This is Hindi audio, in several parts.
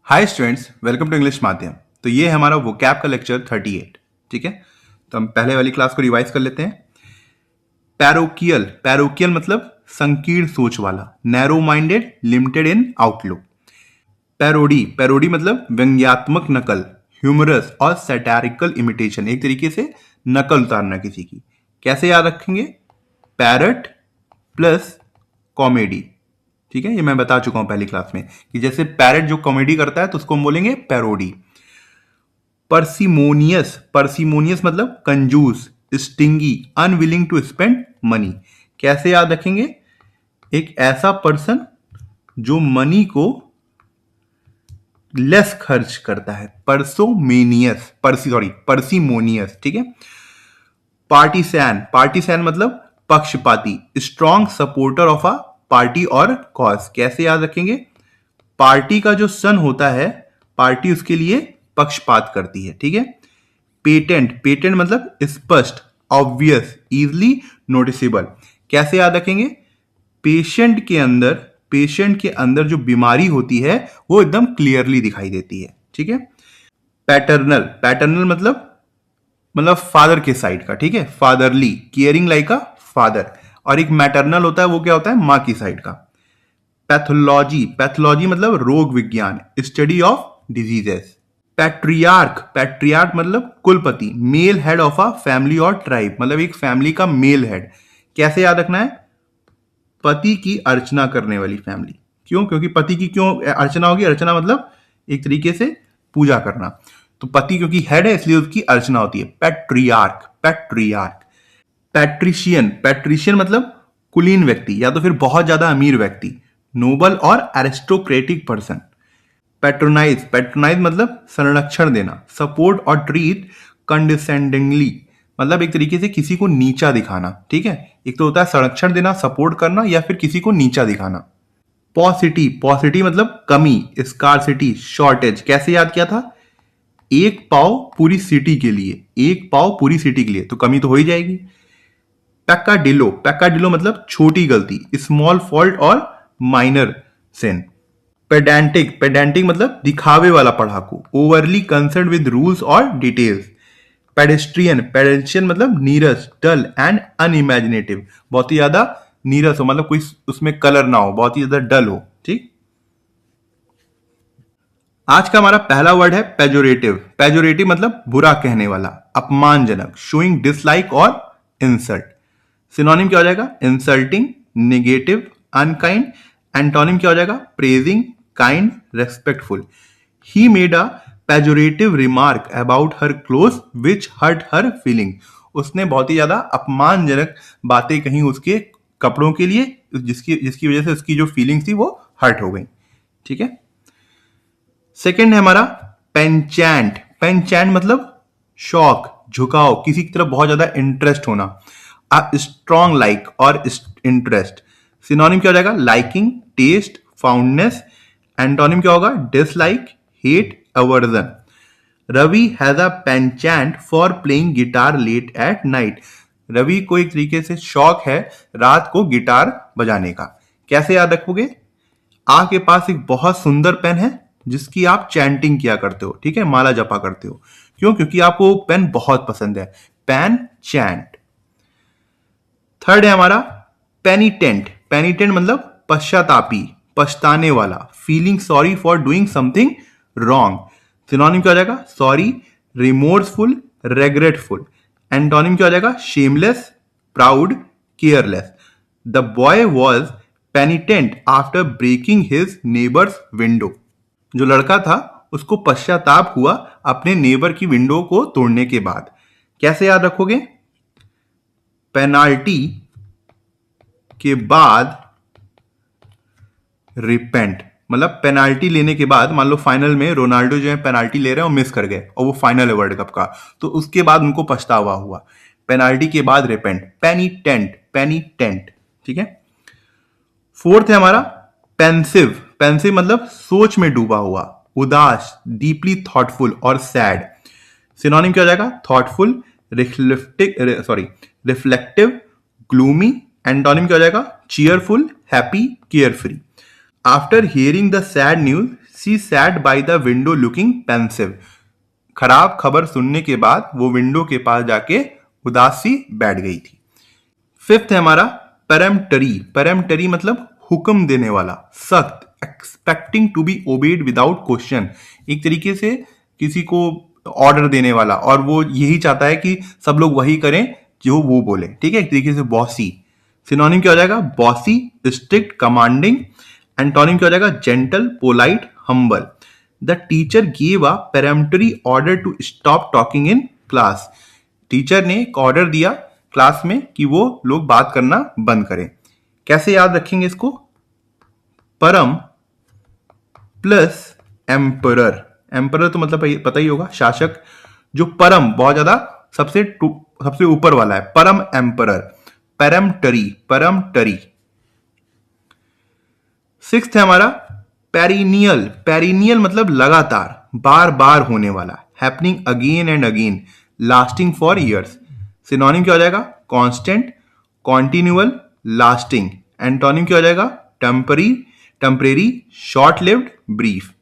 Hi students, welcome to English माध्यम। तो ये है हमारा वोकैब का लेक्चर 38। ठीक है, तो हम पहले वाली क्लास को रिवाइज कर लेते हैं। पैरोकियल, पैरोकियल मतलब संकीर्ण सोच वाला, नैरो माइंडेड, लिमिटेड इन आउटलुक। पैरोडी, पैरोडी मतलब व्यंग्यात्मक नकल, ह्यूमरस और सैटारिकल इमिटेशन, एक तरीके से नकल उतारना किसी की। कैसे याद रखेंगे? Parrot plus comedy. ठीक है, ये मैं बता चुका हूं पहली क्लास में कि जैसे पैरट जो कॉमेडी करता है तो उसको हम बोलेंगे पैरोडी। पर्सिमोनियस, पर्सिमोनियस मतलब कंजूस, stingy, unwilling to spend money. कैसे याद रखेंगे? एक ऐसा पर्सन जो मनी को लेस खर्च करता है। परसोमेनियस, पर्सिमोनियस। ठीक है। पार्टीसैन, पार्टीसैन मतलब पक्षपाती, strong supporter of a party और कॉज। कैसे याद रखेंगे? पार्टी का जो सन होता है, पार्टी उसके लिए पक्षपात करती है। ठीक है। पेटेंट, पेटेंट मतलब स्पष्ट, ऑब्वियस, इजली नोटिसेबल। कैसे याद रखेंगे? पेशेंट के अंदर, पेशेंट के अंदर जो बीमारी होती है वो एकदम क्लियरली दिखाई देती है। ठीक है। पैटर्नल, पैटर्नल मतलब फादर के साइड का। ठीक है, fatherly, caring like a father. और एक मैटरनल होता है, वो क्या होता है? मां की साइड का। पैथोलॉजी, पैथोलॉजी मतलब रोग विज्ञान, study of diseases. Patriarch, patriarch मतलब कुलपति, male head of a family or tribe, मतलब एक फैमिली का मेल हेड। कैसे याद रखना है? पति की अर्चना करने वाली फैमिली। क्यों? क्योंकि पति की क्यों अर्चना होगी? अर्चना मतलब एक तरीके से पूजा करना। तो पति क्योंकि हेड है इसलिए उसकी अर्चना होती है। Patriarch, patriarch. पैट्रिशियन, पैट्रिशियन मतलब कुलीन व्यक्ति या तो फिर बहुत ज्यादा अमीर व्यक्ति, नोबल और एरिस्टोक्रेटिक पर्सन। पैट्रोनाइज, पैट्रोनाइज मतलब संरक्षण देना, सपोर्ट और ट्रीट कंडिसेंडिंगली, मतलब एक तरीके से किसी को नीचा दिखाना। ठीक है, एक तो होता है संरक्षण देना, सपोर्ट करना, या फिर किसी को नीचा दिखाना। पॉसिटी, पॉसिटी मतलब कमी, स्कार्सिटी, शॉर्टेज। कैसे याद किया था? एक पाव पूरी सिटी के लिए, एक पाव पूरी सिटी के लिए, तो कमी तो हो ही जाएगी। पैकाडिलो, पैकाडिलो मतलब छोटी गलती, स्मॉल फॉल्ट और माइनर सिन। पेडेंटिक, पेडेंटिक मतलब दिखावे वाला पढ़ाकू, ओवरली कंसर्न विद रूल्स और डिटेल्स। पेडेस्ट्रियन, पेडेस्ट्रियन मतलब नीरस, डल एंड अनइमेजिनेटिव, बहुत ही ज्यादा नीरस हो, मतलब कोई उसमें कलर ना हो, बहुत ही ज्यादा डल हो। ठीक। आज का हमारा पहला वर्ड है पेजोरेटिव। पेजोरेटिव मतलब बुरा कहने वाला, अपमानजनक, शोइंग डिसलाइक और इंसल्ट। सिनोनिम क्या हो जाएगा? Insulting, negative, unkind. एंटोनिम क्या हो जाएगा? Praising, kind, respectful. He made a pejorative remark about her cloth which hurt her feeling. उसने बहुत ही ज्यादा अपमानजनक बातें कही उसके कपड़ों के लिए, जिसकी जिसकी वजह से उसकी जो फीलिंग थी वो हर्ट हो गई। ठीक है। सेकेंड है हमारा पेंचैंट। पेंचैंट मतलब शौक, झुकाव, किसी की तरफ बहुत ज्यादा इंटरेस्ट होना, स्ट्रॉन्ग लाइक और इंटरेस्ट। सिनोनिम क्या हो जाएगा? Liking, taste, fondness. एंटोनिम क्या होगा? Dislike, hate, aversion. Ravi has a penchant for playing guitar late at night. Ravi को एक तरीके से शौक है रात को गिटार बजाने का। कैसे याद रखोगे? आपके पास एक बहुत सुंदर पेन है जिसकी आप चैंटिंग किया करते हो। ठीक है, माला जपा करते हो। क्यों? क्योंकि आपको पेन बहुत पसंद है। Pen chant. थर्ड है हमारा पेनिटेंट। पेनिटेंट मतलब पश्चातापी, पछताने वाला, feeling sorry for doing something wrong. Synonym क्या हो जाएगा? Sorry, remorseful, रेग्रेटफुल। एंटोनिम क्या हो जाएगा? Shameless, proud, careless. The boy was penitent after breaking his neighbour's window. जो लड़का था उसको पश्चाताप हुआ अपने नेबर की विंडो को तोड़ने के बाद। कैसे याद रखोगे? पेनाल्टी के बाद रिपेंट, मतलब पेनाल्टी लेने के बाद, मान लो फाइनल में रोनाल्डो जो है पेनाल्टी ले रहे हैं और मिस कर गए और वो फाइनल है वर्ल्ड कप का, तो उसके बाद उनको पछतावा हुआ। पेनाल्टी के बाद रिपेंट, पेनिटेंट, पेनिटेंट। ठीक है। फोर्थ है हमारा पेंसिव। पेंसिव मतलब सोच में डूबा हुआ, उदास, डीपली थॉटफुल और सैड। सिनोनिम क्या हो जाएगा? Thoughtful, reflective, gloomy. एंटोनिम क्या हो जाएगा? Cheerful, happy, carefree. After hearing the sad news she set by the window looking pensive. खराब खबर सुनने के बाद वो विंडो के पास जाके उदास सी बैठ गई थी। फिफ्थ है हमारा परम्पटरी। परम्पटरी मतलब हुक्म देने वाला, सख्त, expecting to be obeyed without question. एक तरीके से किसी को ऑर्डर देने वाला, और वो यही चाहता है कि सब लोग वही करें जो वो बोले, ठीक है, एक तरीके से बॉसी। सिनोनिम क्या हो जाएगा? Bossy, strict, commanding. एंटोनिम क्या हो जाएगा? Gentle, polite, humble. The teacher give a peremptory order to stop talking in class. Teacher ने एक ऑर्डर दिया क्लास में कि वो लोग बात करना बंद करें। कैसे याद रखेंगे इसको? परम प्लस एम्परर। एम्परर तो मतलब पता ही होगा, शासक। जो परम बहुत ज्यादा सबसे ऊपर वाला है, परम एम्परर। परम्पटरी, परम्पटरी। सिक्स्थ है हमारा पेरिनियल। पेरिनियल मतलब लगातार, बार बार होने वाला, happening again and again, lasting for years. Synonym क्या हो जाएगा? Constant, continual, lasting. एंटोनिम क्या हो जाएगा? Temporary, temporary, short lived, brief.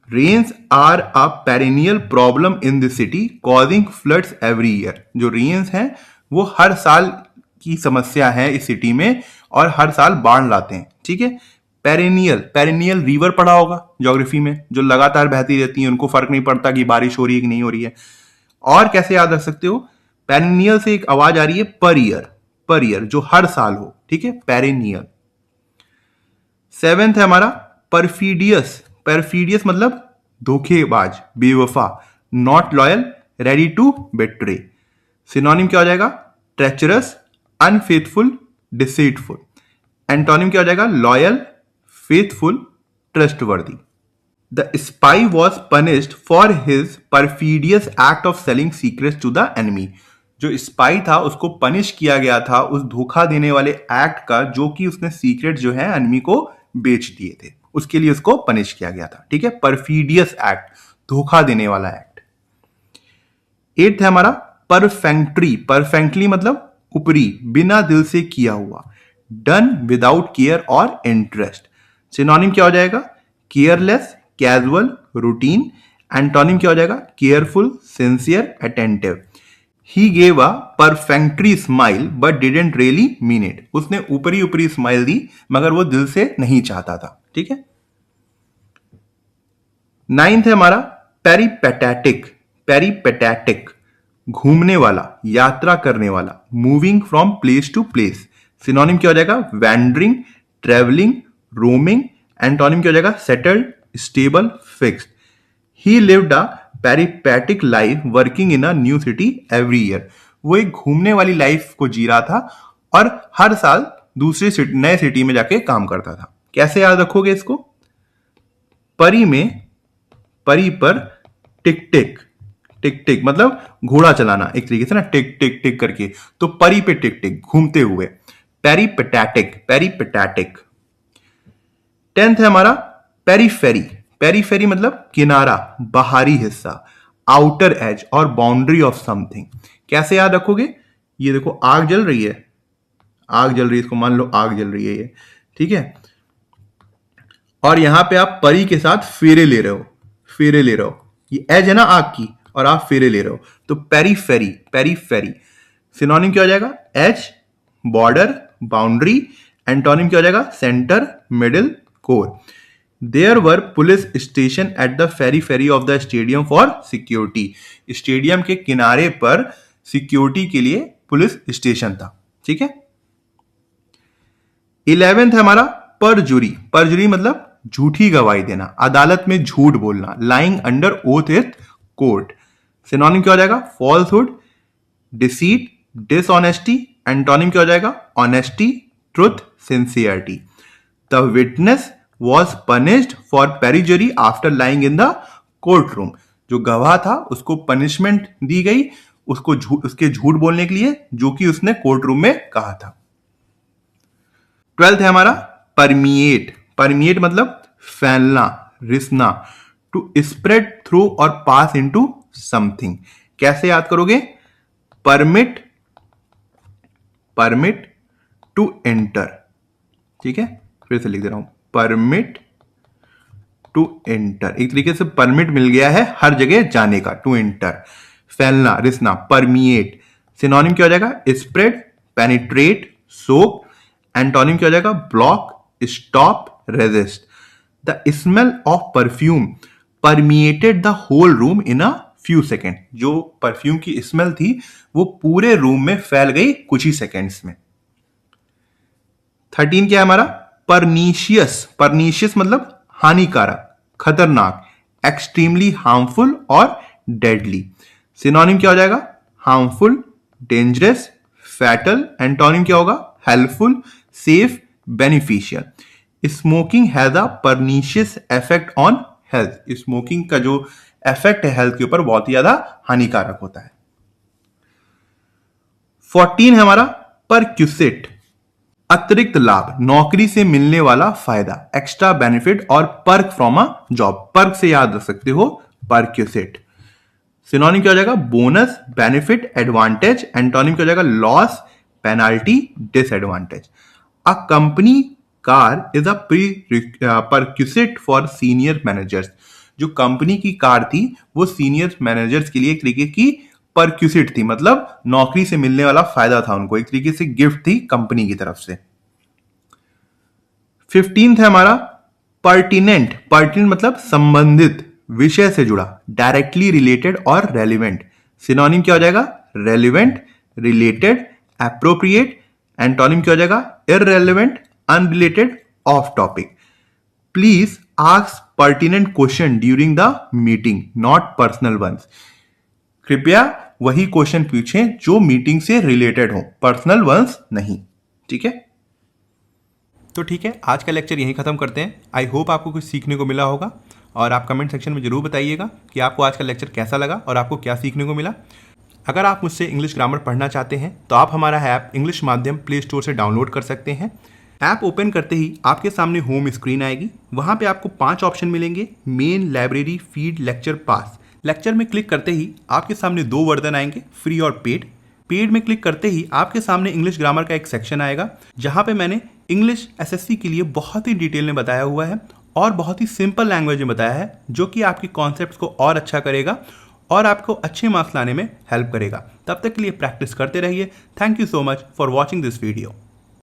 Rains are a perennial problem in the city causing floods every year. जो रेन्स हैं वो हर साल की समस्या है इस सिटी में, और हर साल बाढ़ लाते हैं, ठीक है। पेरिनियल, पेरिनियल रिवर पढ़ा होगा ज्योग्राफी में, जो लगातार बहती रहती है, उनको फर्क नहीं पड़ता कि बारिश हो रही है कि नहीं हो रही है। और कैसे याद रख सकते हो? पेरिनियल से एक आवाज आ रही है पर ईयर, पर ईयर, जो हर साल हो, ठीक है, पेरिनियल। सेवेंथ है हमारा परफीडियस। परफीडियस मतलब धोखेबाज, बेवफा, not loyal, ready to betray. Synonym क्या हो जाएगा? Treacherous, unfaithful, deceitful. एंटोनिम क्या हो जाएगा? Loyal, faithful, trustworthy. The spy was punished for his perfidious act of selling secrets to the enemy. जो स्पाई था उसको पनिश किया गया था उस धोखा देने वाले एक्ट का, जो कि उसने सीक्रेट जो है एनिमी को बेच दिए थे, उसके लिए उसको पनिश किया गया था, ठीक है। परफीडियस एक्ट, धोखा देने वाला एक्ट। एट्थ है हमारा परफेक्ट्री। परफेक्टली मतलब ऊपरी, बिना दिल से किया हुआ, डन विदाउट केयर और इंटरेस्ट। सिनोनिम क्या हो जाएगा? Careless, casual, routine. एंटोनिम क्या हो जाएगा? Careful, sincere, attentive. He gave a perfunctory smile but didn't really mean it. उसने ऊपरी ऊपरी स्माइल दी मगर वो दिल से नहीं चाहता था, ठीक है। नाइन्थ है हमारा पेरीपेटैटिक। पेरीपेटैटिक घूमने वाला, यात्रा करने वाला, moving from place to place. Synonym क्या हो जाएगा? Wandering, travelling, roaming. एंटोनिम क्या हो जाएगा? Settled, stable, fixed. He lived a peripatetic life working in a new city every year. वो एक घूमने वाली लाइफ को जी रहा था और हर साल दूसरे नए सिटी में जाके काम करता था। कैसे याद रखोगे इसको? परी में, परी पर टिक टिक, टिक टिक मतलब घोड़ा चलाना, एक तरीके से ना, टिक टिक टिक करके, तो परी पे टिक टिक, घूमते हुए, पेरीपेटैटिक, पेरीपेटैटिक। टेंथ है हमारा पेरीफेरी। पेरीफेरी मतलब किनारा, बाहरी हिस्सा, आउटर एज और बाउंड्री ऑफ समथिंग। कैसे याद रखोगे? ये देखो आग जल रही है, आग जल रही है, इसको मान लो आग जल रही है ये, ठीक है। और यहां पे आप परी के साथ फेरे ले रहे हो, फेरे ले रहे हो, ये एज है ना आग की, और आप फेरे ले रहे हो, तो पेरीफेरी, पेरीफेरी। सिनोनिम क्या हो जाएगा? As, border, boundary. एंटोनिम क्या हो जाएगा? Centre, middle, core. There were police station at the periphery of the stadium for security. Stadium के किनारे पर सिक्योरिटी के लिए पुलिस स्टेशन था, ठीक है। 11th है हमारा परजुरी। परजुरी मतलब झूठी गवाही देना, अदालत में झूठ बोलना, लाइंग अंडर ओथ इथ कोर्ट। सिनोनिम क्या हो जाएगा? Falsehood, deceit, dishonesty. एंटोनिम क्या हो जाएगा? Honesty, truth, sincerity. The witness was punished for perjury after lying in the court room. जो गवाह था उसको पनिशमेंट दी गई उसको उसके झूठ बोलने के लिए, जो कि उसने कोर्ट रूम में कहा था। 12th है हमारा परमिएट। परमिएट मतलब फैलना, रिसना, टू स्प्रेड थ्रू और पास इनटू समथिंग। कैसे याद करोगे? परमिट, परमिट टू एंटर, ठीक है, फिर से लिख दे रहा हूं, परमिट टू एंटर, एक तरीके से परमिट मिल गया है हर जगह जाने का, टू एंटर। फैलना, रिसना, परमिएट, सिनोनिम क्या हो जाएगा? स्प्रेड, पेनिट्रेट, सोक। एंटोनिम क्या हो जाएगा? Block, stop, resist. The smell of perfume permeated the whole room in a few second, जो परफ्यूम की स्मेल थी वो पूरे रूम में फैल गई कुछ ही सेकेंड्स में। 13 क्या है हमारा? परनीशियस, परनीशियस मतलब हानिकारक, खतरनाक, एक्सट्रीमली हार्मफुल और डेडली। सिनोनिम क्या हो जाएगा? Harmful, dangerous, fatal. एंटोनिम क्या होगा? Helpful, safe, beneficial. Smoking has a pernicious effect on health, smoking का जो इफेक्ट है हेल्थ के ऊपर बहुत ही ज्यादा हानिकारक होता है। 14 है हमारा परक्यूसिट, अतिरिक्त लाभ, नौकरी से मिलने वाला फायदा, एक्स्ट्रा बेनिफिट और perk from a job. Perk से याद रख सकते हो परक्यूसिट। सिनोनिम क्या हो जाएगा? Bonus, benefit, advantage. एंटोनिम क्या हो जाएगा? Loss, penalty, disadvantage. A company car is a perquisite for senior managers, जो कंपनी की कार थी वो सीनियर मैनेजर्स के लिए एक तरीके की परक्यूसिट थी, मतलब नौकरी से मिलने वाला फायदा था उनको, एक तरीके से गिफ्ट थी कंपनी की तरफ से। 15 है हमारा पर्टिनेंट, पर्टिनेंट मतलब संबंधित, विषय से जुड़ा, डायरेक्टली रिलेटेड और रेलिवेंट। सिनोनिम क्या हो जाएगा? Relevant, related, appropriate. एंटोनिम क्या हो जाएगा? Irrelevant, unrelated, off topic. Please ask pertinent question during the meeting, not personal ones. कृपया वही क्वेश्चन पूछें जो मीटिंग से रिलेटेड हो, पर्सनल वंस नहीं। ठीक है, तो ठीक है, आज का लेक्चर यहीं खत्म करते हैं। आई होप आपको कुछ सीखने को मिला होगा और आप कमेंट सेक्शन में जरूर बताइएगा कि आपको आज का लेक्चर कैसा लगा और आपको क्या सीखने को मिला। अगर आप मुझसे इंग्लिश ग्रामर पढ़ना चाहते हैं तो आप हमारा ऐप इंग्लिश माध्यम प्ले स्टोर से डाउनलोड कर सकते हैं। ऐप ओपन करते ही आपके सामने होम स्क्रीन आएगी, वहाँ पे आपको 5 ऑप्शन मिलेंगे, मेन, लाइब्रेरी, फीड, लेक्चर, पास। लेक्चर में क्लिक करते ही आपके सामने 2 वर्जन आएंगे, फ्री और पेड। पेड में क्लिक करते ही आपके सामने इंग्लिश ग्रामर का एक सेक्शन आएगा जहाँ पे मैंने इंग्लिश एसएससी के लिए बहुत ही डिटेल में बताया हुआ है और बहुत ही सिंपल लैंग्वेज में बताया है, जो कि आपके कॉन्सेप्ट्स को और अच्छा करेगा और आपको अच्छे मार्क्स लाने में हेल्प करेगा। तब तक के लिए प्रैक्टिस करते रहिए। Thank you so much for watching this video.